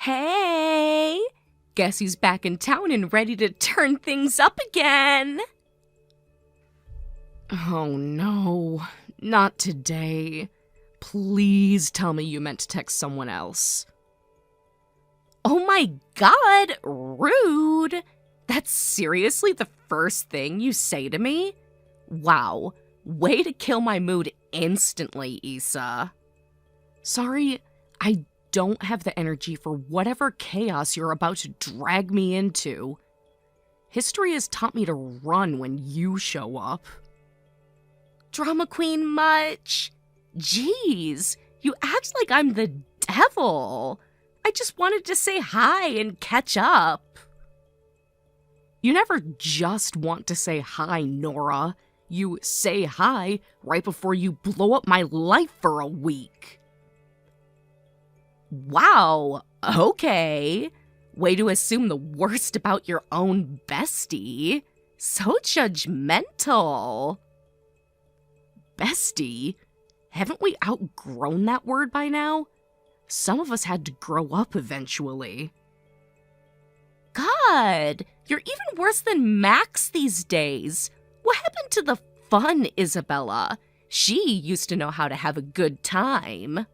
Hey! Guess who's back in town and ready to turn things up again? Oh no, not today. Please tell me you meant to text someone else. Oh my god, rude! That's seriously the first thing you say to me? Wow, way to kill my mood instantly, Issa. Sorry, I don't have the energy for whatever chaos you're about to drag me into. History has taught me to run when you show up. Drama queen much? Jeez, you act like I'm the devil. I just wanted to say hi and catch up. You never just want to say hi, Nora. You say hi right before you blow up my life for a week. Wow, okay. Way to assume the worst about your own bestie. So judgmental. Bestie? Haven't we outgrown that word by now? Some of us had to grow up eventually. God, you're even worse than Max these days. What happened to the fun Isabella? She used to know how to have a good time.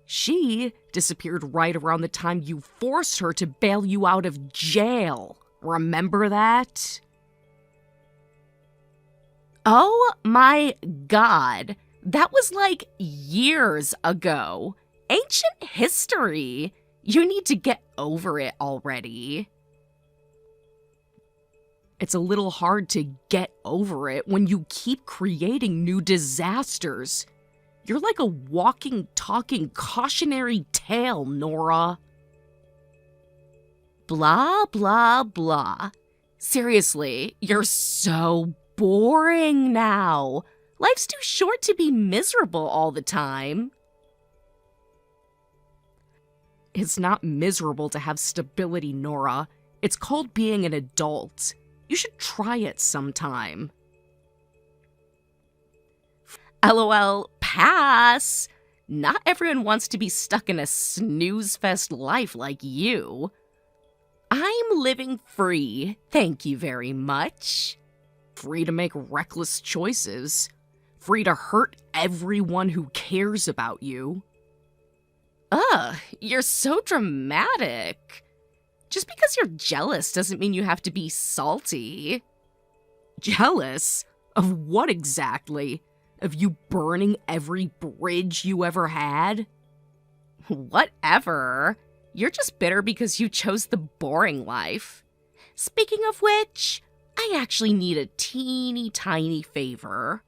She disappeared right around the time you forced her to bail you out of jail. Remember that? Oh my god, that was like years ago. Ancient history. You need to get over it already. It's a little hard to get over it when you keep creating new disasters. You're like a walking, talking cautionary tale, Nora. Blah, blah, blah. Seriously, you're so boring now. Life's too short to be miserable all the time. It's not miserable to have stability, Nora. It's called being an adult. You should try it sometime. LOL, pass. Not everyone wants to be stuck in a snooze-fest life like you. I'm living free, thank you very much. Free to make reckless choices. Free to hurt everyone who cares about you. Ugh, you're so dramatic. Just because you're jealous doesn't mean you have to be salty. Jealous? Of what exactly? Of you burning every bridge you ever had? Whatever. You're just bitter because you chose the boring life. Speaking of which, I actually need a teeny tiny favor.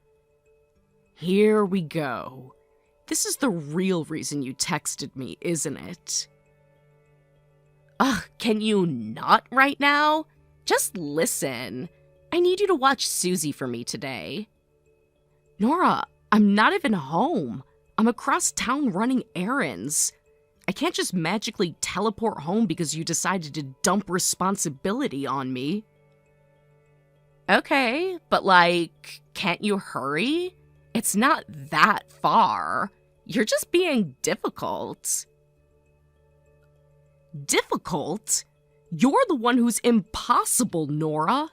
Here we go. This is the real reason you texted me, isn't it? Ugh, can you not right now? Just listen. I need you to watch Susie for me today. Nora, I'm not even home. I'm across town running errands. I can't just magically teleport home because you decided to dump responsibility on me. Okay, but can't you hurry? It's not that far. You're just being difficult. Difficult? You're the one who's impossible, Nora.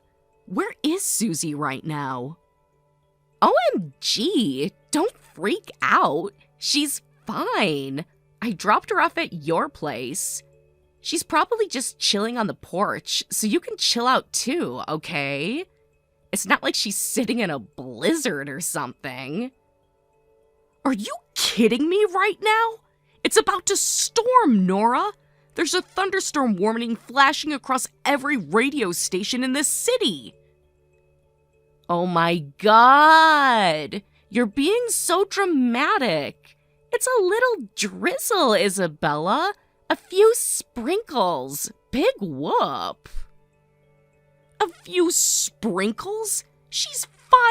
Where is Susie right now? OMG, don't freak out. She's fine. I dropped her off at your place. She's probably just chilling on the porch, so you can chill out too, okay? It's not like she's sitting in a blizzard or something. Are you kidding me right now? It's about to storm, Nora. There's a thunderstorm warning flashing across every radio station in this city. Oh my god! You're being so dramatic. It's a little drizzle, Isabella. A few sprinkles. Big whoop. A few sprinkles? She's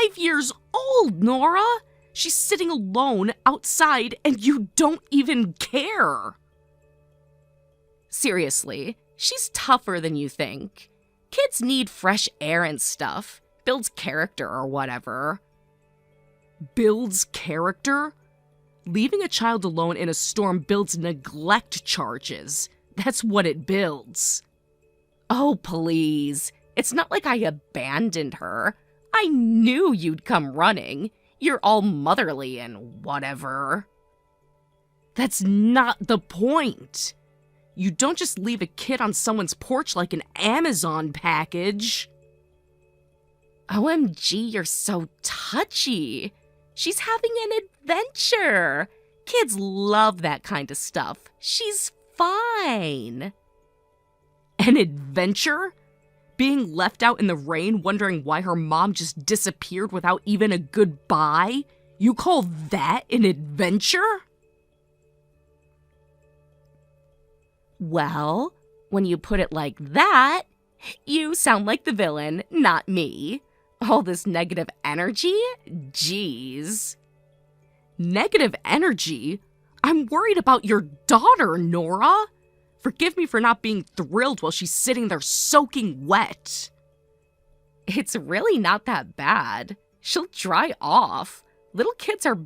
5 years old, Nora. She's sitting alone outside and you don't even care. Seriously, she's tougher than you think. Kids need fresh air and stuff. Builds character or whatever. Builds character? Leaving a child alone in a storm builds neglect charges. That's what it builds. Oh, please. It's not like I abandoned her. I knew you'd come running. You're all motherly and whatever. That's not the point. You don't just leave a kid on someone's porch like an Amazon package. OMG, you're so touchy. She's having an adventure. Kids love that kind of stuff. She's fine. An adventure? Being left out in the rain wondering why her mom just disappeared without even a goodbye? You call that an adventure? Well, when you put it like that, you sound like the villain, not me. All this negative energy? Jeez. Negative energy? I'm worried about your daughter, Nora. Forgive me for not being thrilled while she's sitting there soaking wet. It's really not that bad. She'll dry off. Little kids are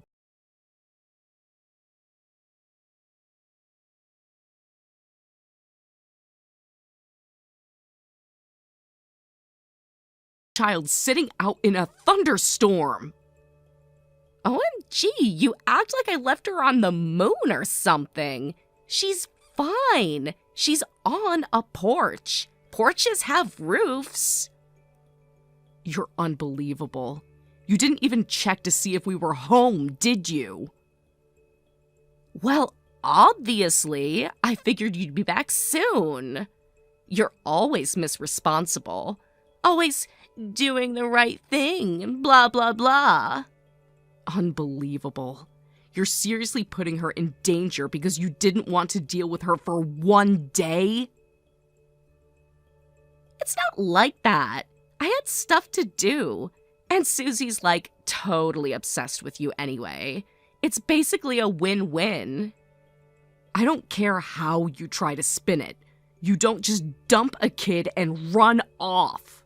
child sitting out in a thunderstorm. OMG, you act like I left her on the moon or something. She's fine. She's on a porch. Porches have roofs. You're unbelievable. You didn't even check to see if we were home, did you? Well, obviously. I figured you'd be back soon. You're always misresponsible. Always doing the right thing, blah, blah, blah. Unbelievable. You're seriously putting her in danger because you didn't want to deal with her for one day? It's not like that. I had stuff to do. And Susie's like totally obsessed with you anyway. It's basically a win-win. I don't care how you try to spin it. You don't just dump a kid and run off.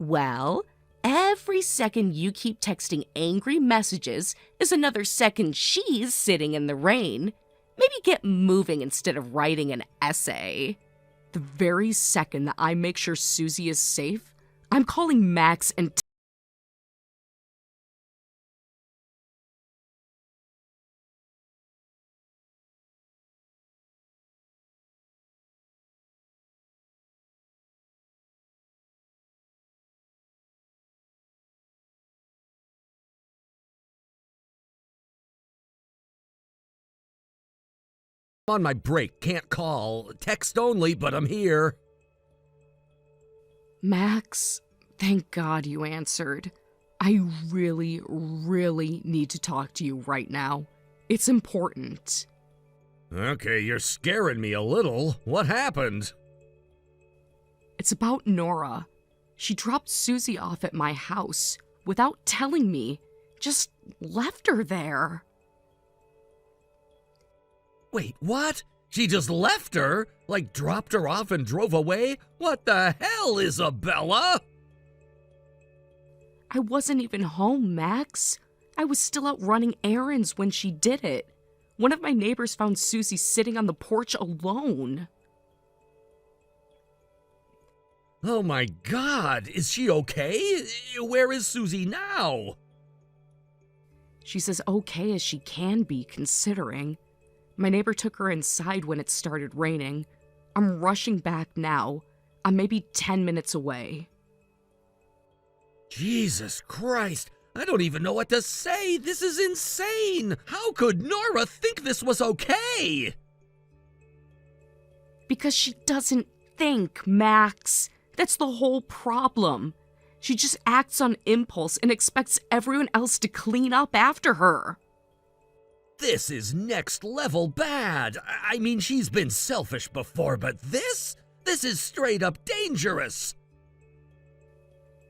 Well, every second you keep texting angry messages is another second she's sitting in the rain. Maybe get moving instead of writing an essay. The very second that I make sure Susie is safe, I'm calling Max and On my break, can't call. Text only, but I'm here. Max, thank God you answered. I really, really need to talk to you right now. It's important. Okay, you're scaring me a little. What happened? It's about Nora. She dropped Susie off at my house without telling me. Just left her there. Wait, what? She just left her? Like dropped her off and drove away? What the hell, Isabella? I wasn't even home, Max. I was still out running errands when she did it. One of my neighbors found Susie sitting on the porch alone. Oh my God, is she okay? Where is Susie now? She's as okay as she can be, considering. My neighbor took her inside when it started raining. I'm rushing back now. I'm maybe 10 minutes away. Jesus Christ, I don't even know what to say. This is insane. How could Nora think this was okay? Because she doesn't think, Max. That's the whole problem. She just acts on impulse and expects everyone else to clean up after her. This is next level bad. I mean, she's been selfish before, but this is straight up dangerous.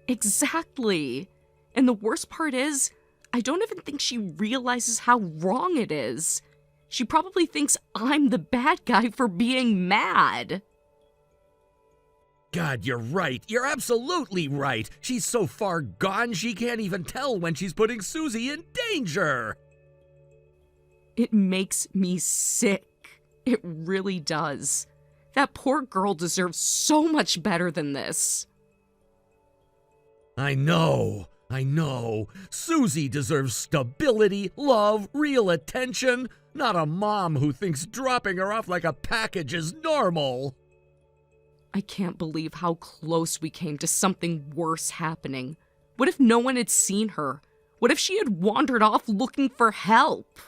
Exactly. And the worst part is, I don't even think she realizes how wrong it is. She probably thinks I'm the bad guy for being mad. God, you're right. You're absolutely right. She's so far gone she can't even tell when she's putting Susie in danger. It makes me sick. It really does. That poor girl deserves so much better than this. I know. Susie deserves stability, love, real attention, not a mom who thinks dropping her off like a package is normal. I can't believe how close we came to something worse happening. What if no one had seen her? What if she had wandered off looking for help?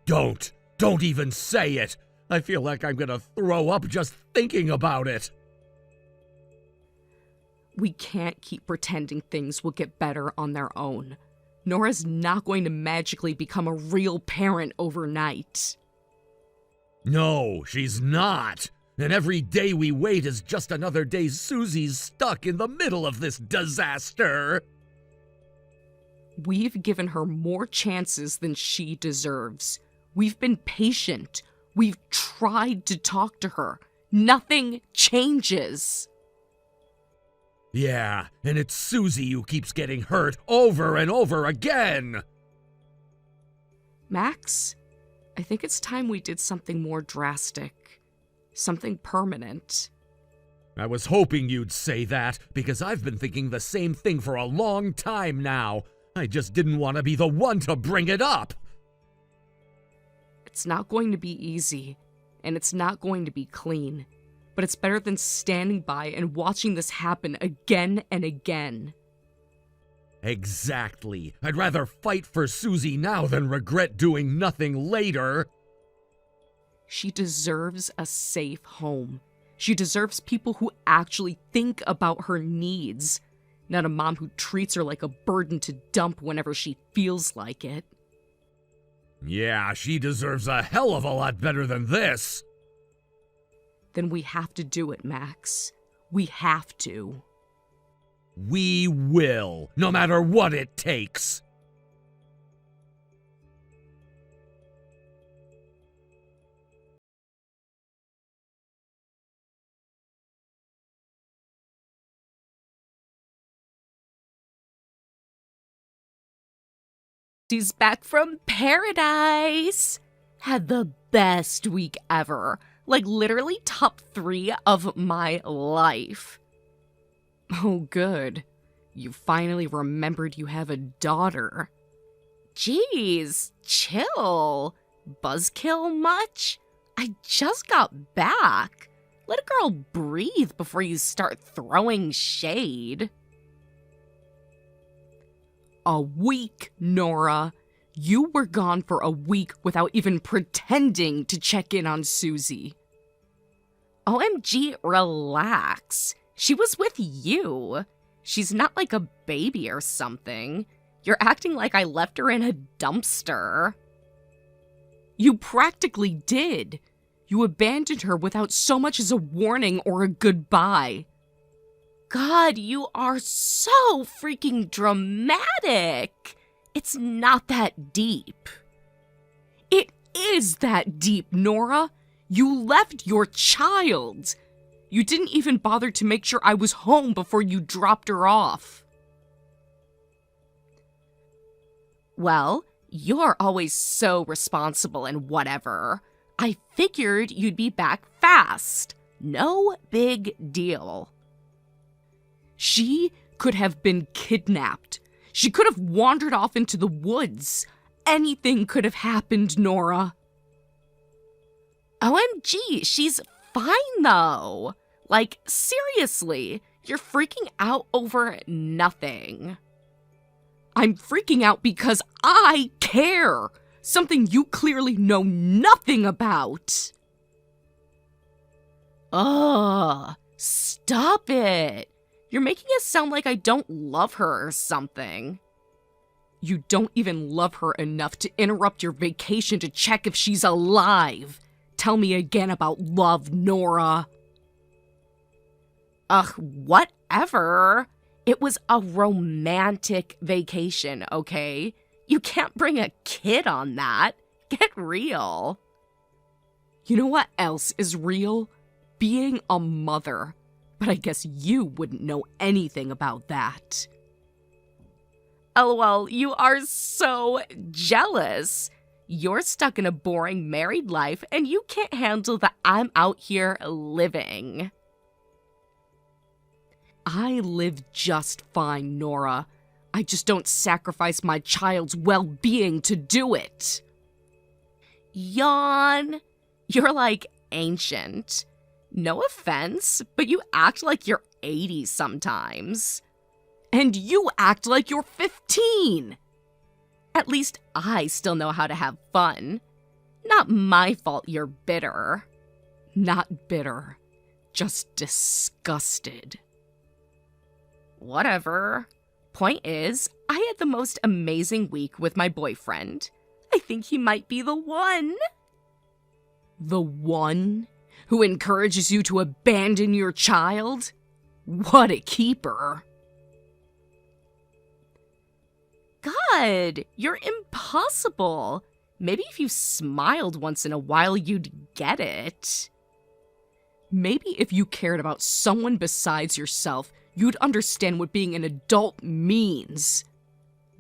Don't even say it. I feel like I'm gonna throw up just thinking about it. We can't keep pretending things will get better on their own. Nora's not going to magically become a real parent overnight. No, she's not. And every day we wait is just another day Susie's stuck in the middle of this disaster. We've given her more chances than she deserves. We've been patient. We've tried to talk to her. Nothing changes. Yeah, and it's Susie who keeps getting hurt over and over again. Max, I think it's time we did something more drastic. Something permanent. I was hoping you'd say that, because I've been thinking the same thing for a long time now. I just didn't want to be the one to bring it up. It's not going to be easy, and it's not going to be clean. But it's better than standing by and watching this happen again and again. Exactly. I'd rather fight for Susie now than regret doing nothing later. She deserves a safe home. She deserves people who actually think about her needs, not a mom who treats her like a burden to dump whenever she feels like it. Yeah, she deserves a hell of a lot better than this. Then we have to do it, Max. We have to. We will, no matter what it takes. She's back from paradise. Had the best week ever. Like literally top 3 of my life. Oh, good. You finally remembered you have a daughter. Jeez, chill. Buzzkill much? I just got back. Let a girl breathe before you start throwing shade. A week, Nora. You were gone for a week without even pretending to check in on Susie. OMG, relax. She was with you. She's not like a baby or something. You're acting like I left her in a dumpster. You practically did. You abandoned her without so much as a warning or a goodbye. God, you are so freaking dramatic. It's not that deep. It is that deep, Nora. You left your child. You didn't even bother to make sure I was home before you dropped her off. Well, you're always so responsible and whatever. I figured you'd be back fast. No big deal. She could have been kidnapped. She could have wandered off into the woods. Anything could have happened, Nora. OMG, she's fine though. Like, seriously, you're freaking out over nothing. I'm freaking out because I care. Something you clearly know nothing about. Ugh, stop it. You're making it sound like I don't love her or something. You don't even love her enough to interrupt your vacation to check if she's alive. Tell me again about love, Nora. Ugh, whatever. It was a romantic vacation, okay? You can't bring a kid on that. Get real. You know what else is real? Being a mother. But I guess you wouldn't know anything about that. LOL, you are so jealous. You're stuck in a boring married life and you can't handle that I'm out here living. I live just fine, Nora. I just don't sacrifice my child's well-being to do it. Yawn. You're like ancient. No offense, but you act like you're 80 sometimes. And you act like you're 15. At least I still know how to have fun. Not my fault you're bitter. Not bitter, just disgusted. Whatever. Point is, I had the most amazing week with my boyfriend. I think he might be the one. The one who encourages you to abandon your child? What a keeper. God, you're impossible. Maybe if you smiled once in a while, you'd get it. Maybe if you cared about someone besides yourself, you'd understand what being an adult means.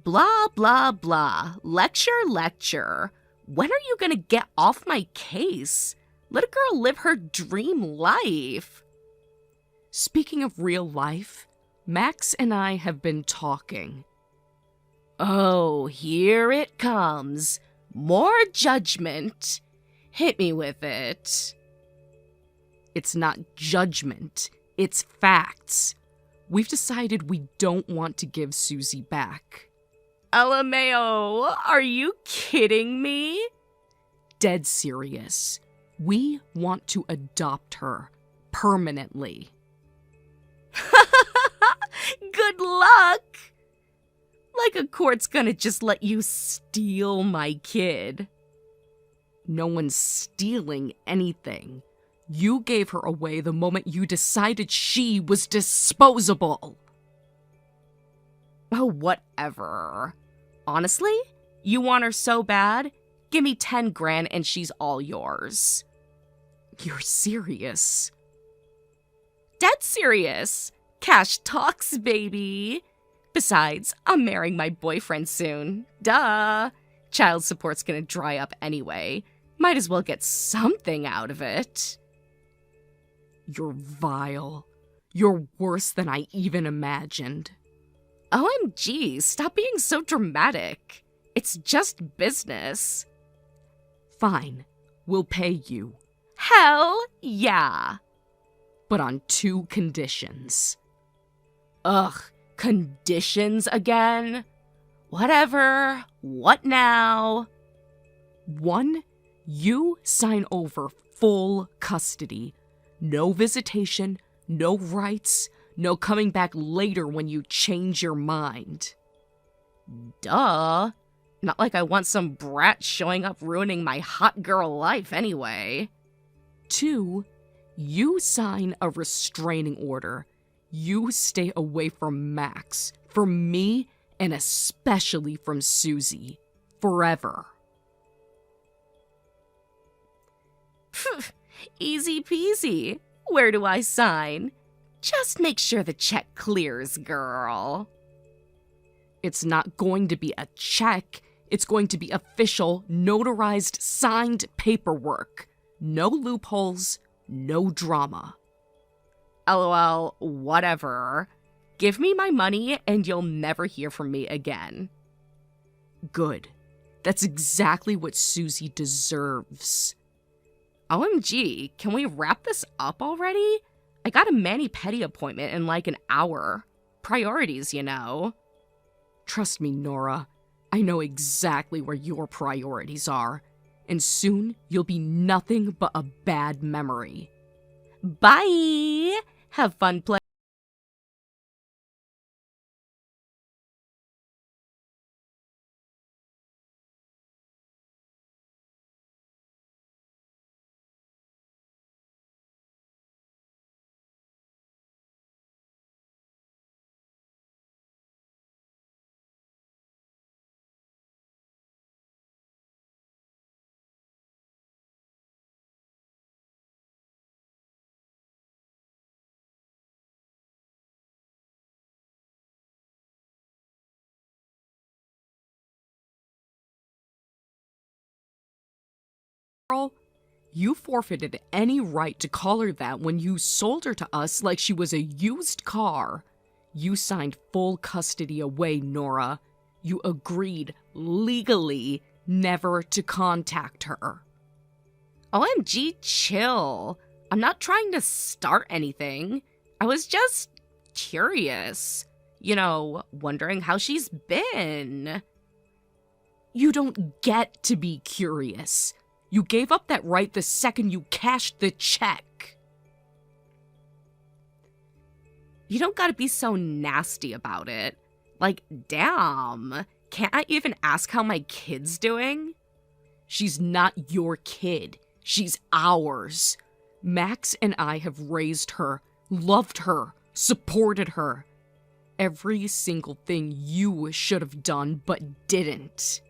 Blah, blah, blah. Lecture, lecture. When are you gonna get off my case? Let a girl live her dream life. Speaking of real life, Max and I have been talking. Oh, here it comes. More judgment. Hit me with it. It's not judgment. It's facts. We've decided we don't want to give Susie back. LMAO, are you kidding me? Dead serious. We want to adopt her permanently. Good luck! Like a court's gonna just let you steal my kid. No one's stealing anything. You gave her away the moment you decided she was disposable. Oh, whatever. Honestly, you want her so bad? Give me 10 grand and she's all yours. You're serious? Dead serious. Cash talks, baby. Besides, I'm marrying my boyfriend soon. Duh. Child support's gonna dry up anyway. Might as well get something out of it. You're vile. You're worse than I even imagined. OMG, stop being so dramatic. It's just business. Fine, we'll pay you. Hell yeah. But on 2 conditions. Ugh, conditions again? Whatever. What now? 1, you sign over full custody. No visitation, no rights, no coming back later when you change your mind. Duh. Not like I want some brat showing up ruining my hot girl life anyway. 2, you sign a restraining order. You stay away from Max, from me, and especially from Susie. Forever. Easy peasy. Where do I sign? Just make sure the check clears, girl. It's not going to be a check. It's going to be official, notarized, signed paperwork. No loopholes, no drama. LOL, whatever. Give me my money and you'll never hear from me again. Good. That's exactly what Susie deserves. OMG, can we wrap this up already? I got a mani-pedi appointment in like an hour. Priorities, you know. Trust me, Nora. I know exactly where your priorities are. And soon, you'll be nothing but a bad memory. Bye! Have fun playing. girl. You forfeited any right to call her that when you sold her to us like she was a used car. You signed full custody away, Nora. You agreed legally never to contact her. OMG, chill. I'm not trying to start anything. I was just curious. Wondering how she's been. You don't get to be curious. You gave up that right the second you cashed the check. You don't gotta be so nasty about it. Like, damn, can't I even ask how my kid's doing? She's not your kid. She's ours. Max and I have raised her, loved her, supported her. Every single thing you should have done but didn't.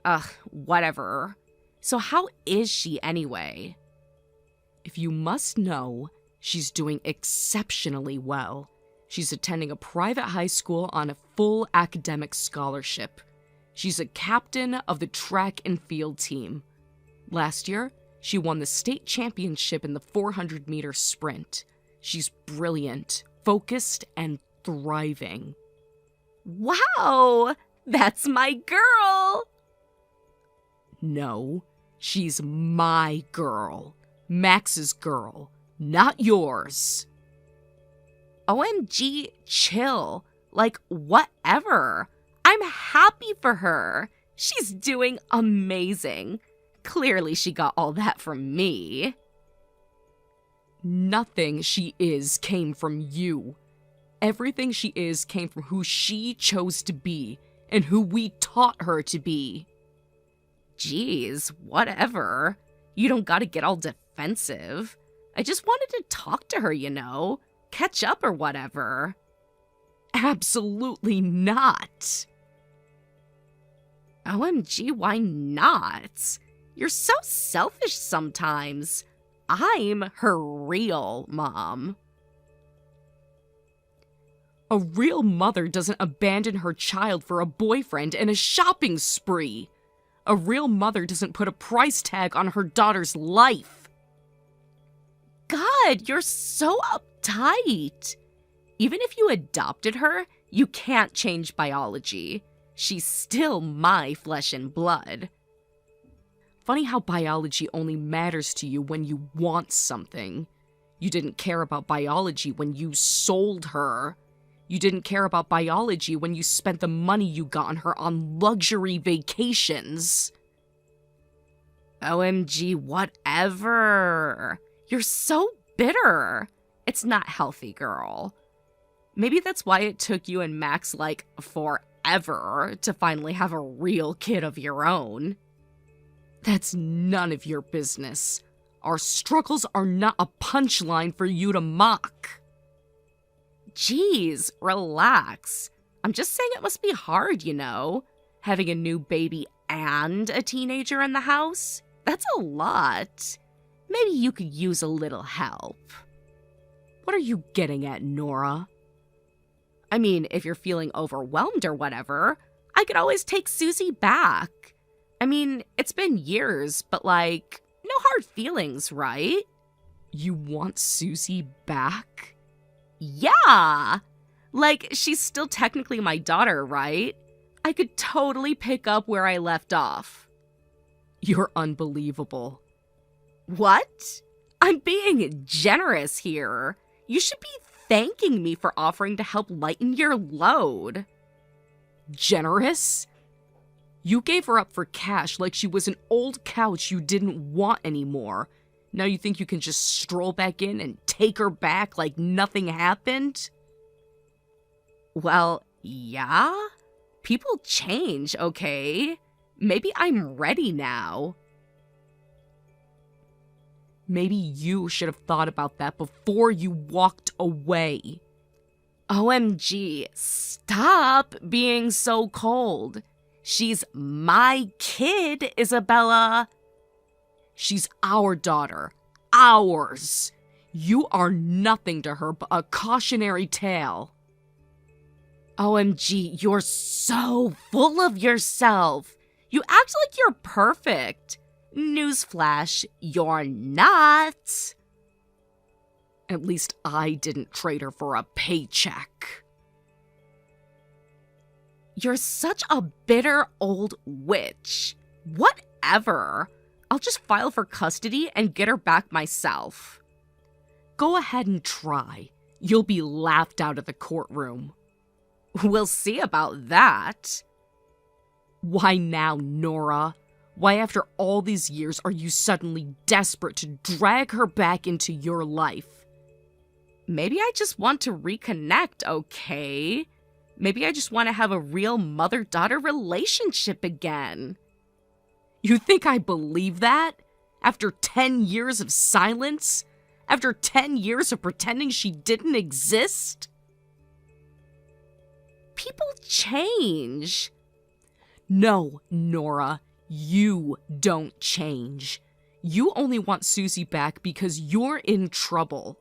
Ugh, whatever. So how is she anyway? If you must know, she's doing exceptionally well. She's attending a private high school on a full academic scholarship. She's a captain of the track and field team. Last year, she won the state championship in the 400-meter sprint. She's brilliant, focused, and thriving. Wow, that's my girl! No, she's my girl. Max's girl, not yours. OMG, chill. Like, whatever. I'm happy for her. She's doing amazing. Clearly she got all that from me. Nothing she is came from you. Everything she is came from who she chose to be and who we taught her to be. Jeez, whatever. You don't gotta get all defensive. I just wanted to talk to her, catch up or whatever. Absolutely not. OMG, why not? You're so selfish sometimes. I'm her real mom. A real mother doesn't abandon her child for a boyfriend and a shopping spree. A real mother doesn't put a price tag on her daughter's life. God, you're so uptight. Even if you adopted her, you can't change biology. She's still my flesh and blood. Funny how biology only matters to you when you want something. You didn't care about biology when you sold her. You didn't care about biology when you spent the money you got on her on luxury vacations. OMG, whatever. You're so bitter. It's not healthy, girl. Maybe that's why it took you and Max, forever to finally have a real kid of your own. That's none of your business. Our struggles are not a punchline for you to mock. Jeez, relax. I'm just saying it must be hard, having a new baby and a teenager in the house. That's a lot. Maybe you could use a little help. What are you getting at, Nora? I mean, if you're feeling overwhelmed or whatever, I could always take Susie back. I mean, it's been years, but no hard feelings, right? You want Susie back? Yeah! She's still technically my daughter, right? I could totally pick up where I left off. You're unbelievable. What? I'm being generous here. You should be thanking me for offering to help lighten your load. Generous? You gave her up for cash like she was an old couch you didn't want anymore. Now you think you can just stroll back in and take her back like nothing happened? Well, yeah. People change, okay? Maybe I'm ready now. Maybe you should have thought about that before you walked away. OMG, stop being so cold. She's my kid, Isabella. She's our daughter. Ours. You are nothing to her but a cautionary tale. OMG, you're so full of yourself. You act like you're perfect. Newsflash, you're not. At least I didn't trade her for a paycheck. You're such a bitter old witch. Whatever. I'll just file for custody and get her back myself. Go ahead and try. You'll be laughed out of the courtroom. We'll see about that. Why now, Nora? Why after all these years are you suddenly desperate to drag her back into your life? Maybe I just want to reconnect, okay? Maybe I just want to have a real mother-daughter relationship again. You think I believe that? After 10 years of silence? After 10 years of pretending she didn't exist? People change. No, Nora, you don't change. You only want Susie back because you're in trouble.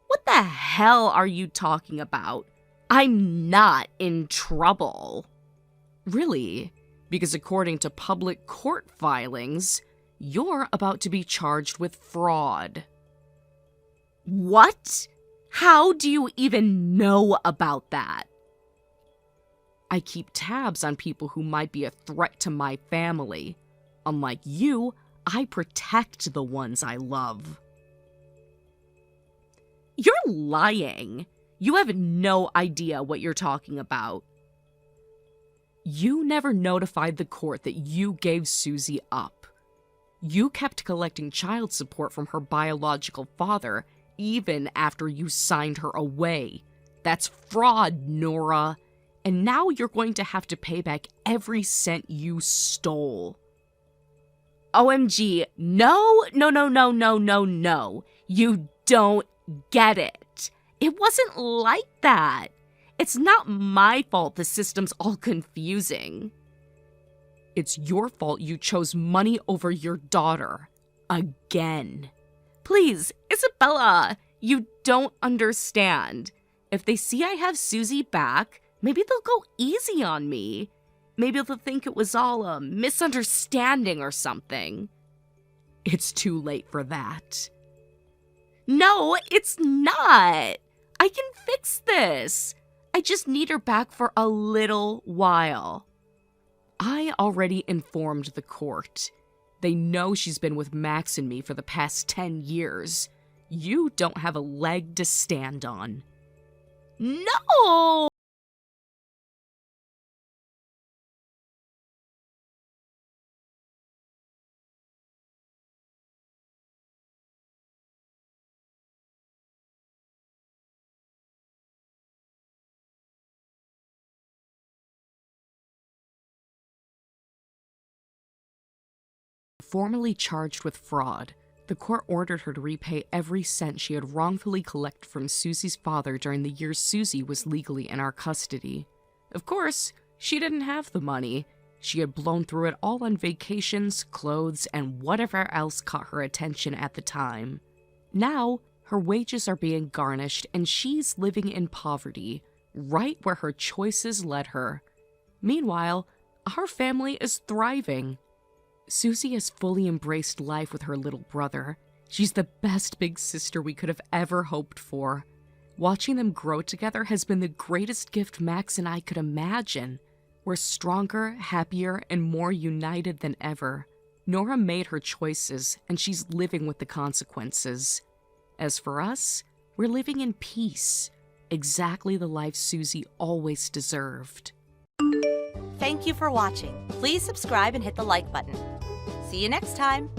What the hell are you talking about? I'm not in trouble. Really? Because according to public court filings, you're about to be charged with fraud. What? How do you even know about that? I keep tabs on people who might be a threat to my family. Unlike you, I protect the ones I love. You're lying. You have no idea what you're talking about. You never notified the court that you gave Susie up. You kept collecting child support from her biological father even after you signed her away. That's fraud, Nora. And now you're going to have to pay back every cent you stole. OMG, no. You don't get it. It wasn't like that. It's not my fault the system's all confusing. It's your fault you chose money over your daughter. Again. Please, Isabella, you don't understand. If they see I have Susie back, maybe they'll go easy on me. Maybe they'll think it was all a misunderstanding or something. It's too late for that. No, it's not. I can fix this. I just need her back for a little while. I already informed the court. They know she's been with Max and me for the past 10 years. You don't have a leg to stand on. No! Formally charged with fraud, the court ordered her to repay every cent she had wrongfully collected from Susie's father during the years Susie was legally in our custody. Of course, she didn't have the money. She had blown through it all on vacations, clothes, and whatever else caught her attention at the time. Now, her wages are being garnished and she's living in poverty, right where her choices led her. Meanwhile, our family is thriving. Susie has fully embraced life with her little brother. She's the best big sister we could have ever hoped for. Watching them grow together has been the greatest gift Max and I could imagine. We're stronger, happier, and more united than ever. Nora made her choices, and she's living with the consequences. As for us, we're living in peace. Exactly the life Susie always deserved. Thank you for watching. Please subscribe and hit the like button. See you next time.